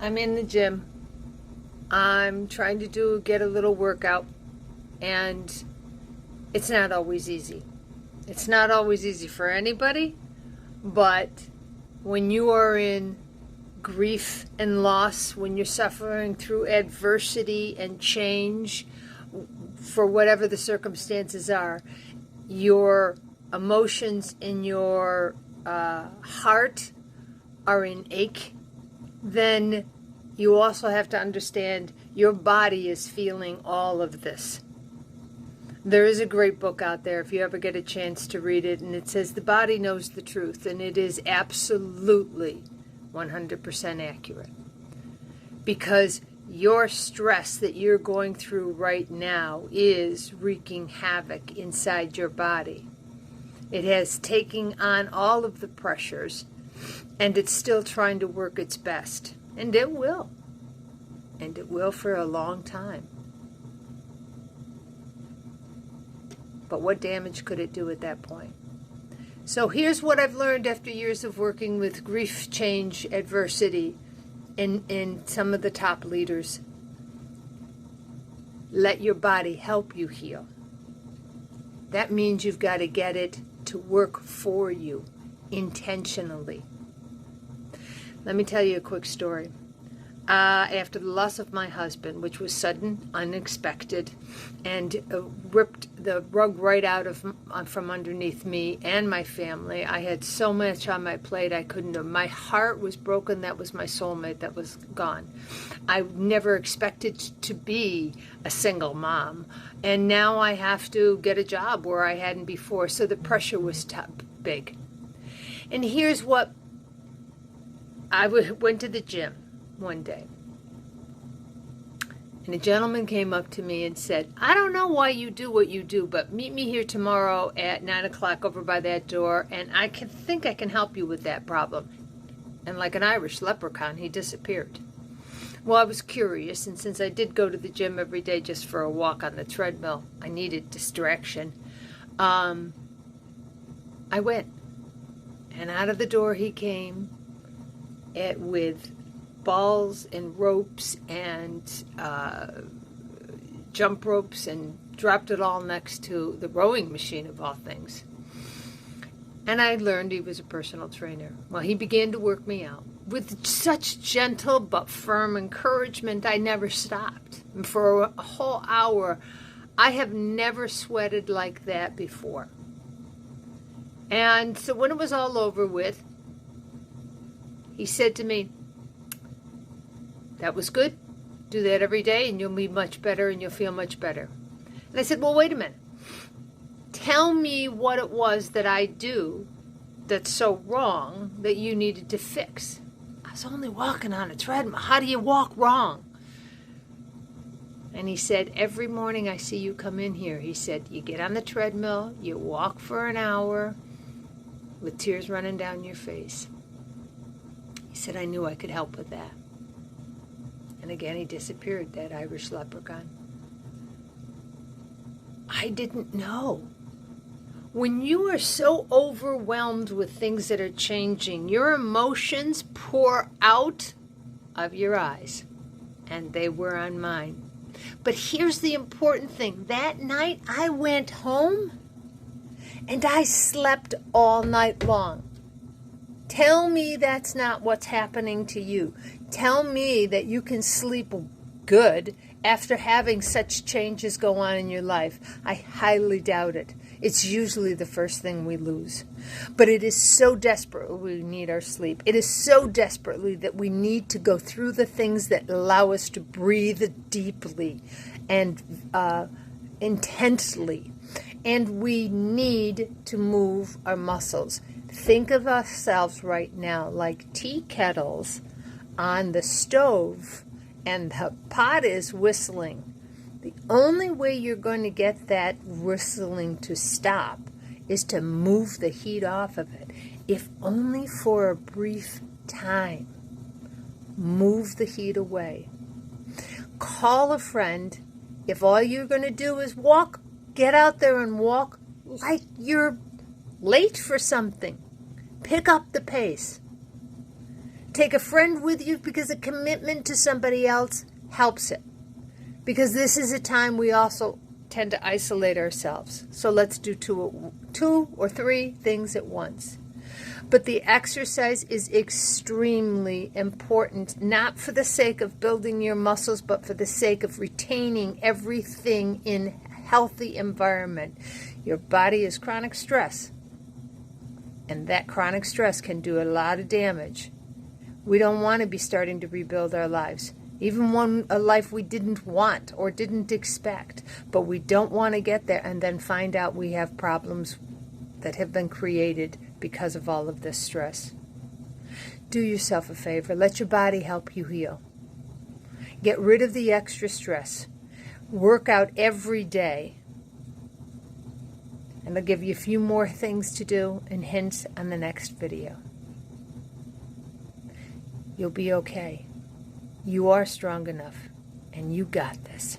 I'm in the gym. I'm trying to get a little workout, and it's not always easy. It's not always easy for anybody, but when you are in grief and loss, when you're suffering through adversity and change, for whatever the circumstances are, your emotions in your heart are in ache, then you also have to understand your body is feeling all of this. There is a great book out there if you ever get a chance to read it, and it says The Body Knows the Truth, and it is absolutely 100% accurate. Because your stress that you're going through right now is wreaking havoc inside your body. It has taken on all of the pressures, and it's still trying to work its best. And it will. And it will for a long time. But what damage could it do at that point? So here's what I've learned after years of working with grief, change, adversity in some of the top leaders. Let your body help you heal. That means you've got to get it to work for you intentionally. Let me tell you a quick story. After the loss of my husband, which was sudden, unexpected, and ripped the rug right out from underneath me and my family, I had so much on my plate I couldn't have. My heart was broken. That was my soulmate that was gone. I never expected to be a single mom, and now I have to get a job where I hadn't before, so the pressure was big. And here's what I went to the gym one day, and a gentleman came up to me and said, I don't know why you do what you do, but meet me here tomorrow at 9 o'clock over by that door, and I think I can help you with that problem. And like an Irish leprechaun, he disappeared. Well, I was curious, and since I did go to the gym every day just for a walk on the treadmill, I needed distraction. I went, and out of the door he came with balls and ropes and jump ropes, and dropped it all next to the rowing machine of all things. And I learned he was a personal trainer. Well, he began to work me out with such gentle but firm encouragement. I never stopped. And for a whole hour, I have never sweated like that before. And so when it was all over with, he said to me, that was good. Do that every day and you'll be much better and you'll feel much better. And I said, well, wait a minute. Tell me what it was that I do that's so wrong that you needed to fix. I was only walking on a treadmill. How do you walk wrong? And he said, every morning I see you come in here. He said, you get on the treadmill, you walk for an hour with tears running down your face. He said, I knew I could help with that. And again, he disappeared, that Irish leprechaun. I didn't know. When you are so overwhelmed with things that are changing, your emotions pour out of your eyes. And they were on mine. But here's the important thing. That night, I went home and I slept all night long. Tell me that's not what's happening to you. Tell me that you can sleep good after having such changes go on in your life. I highly doubt it. It's usually the first thing we lose. But it is so desperate we need our sleep. It is so desperately that we need to go through the things that allow us to breathe deeply and intensely. And we need to move our muscles. Think of ourselves right now like tea kettles on the stove, and the pot is whistling. The only way you're going to get that whistling to stop is to move the heat off of it, if only for a brief time. Move the heat away. Call a friend. If all you're going to do is walk, get out there and walk like you're late for something. Pick up the pace. Take a friend with you, because a commitment to somebody else helps it. Because this is a time we also tend to isolate ourselves. So let's do two or three things at once. But the exercise is extremely important, not for the sake of building your muscles, but for the sake of retaining everything in healthy environment. Your body is chronic stress, and that chronic stress can do a lot of damage. We don't want to be starting to rebuild our lives, even a life we didn't want or didn't expect, but we don't want to get there and then find out we have problems that have been created because of all of this stress. Do yourself a favor. Let your body help you heal. Get rid of the extra stress. Work out every day. And I'll give you a few more things to do and hints on the next video. You'll be okay. You are strong enough, and you got this.